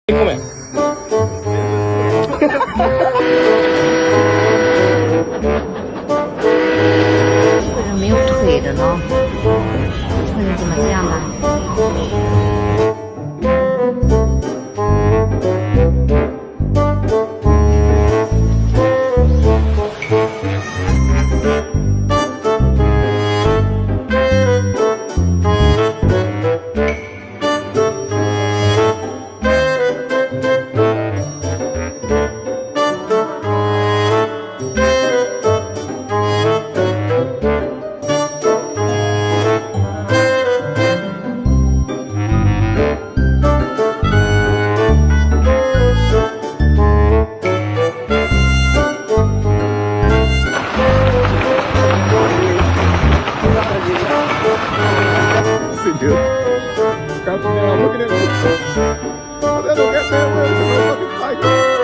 听没？这个人没有腿的呢，这个人怎么这样呢？Dude. Got the looking at me. I said, look at that, man. It's a motherfucking tiger.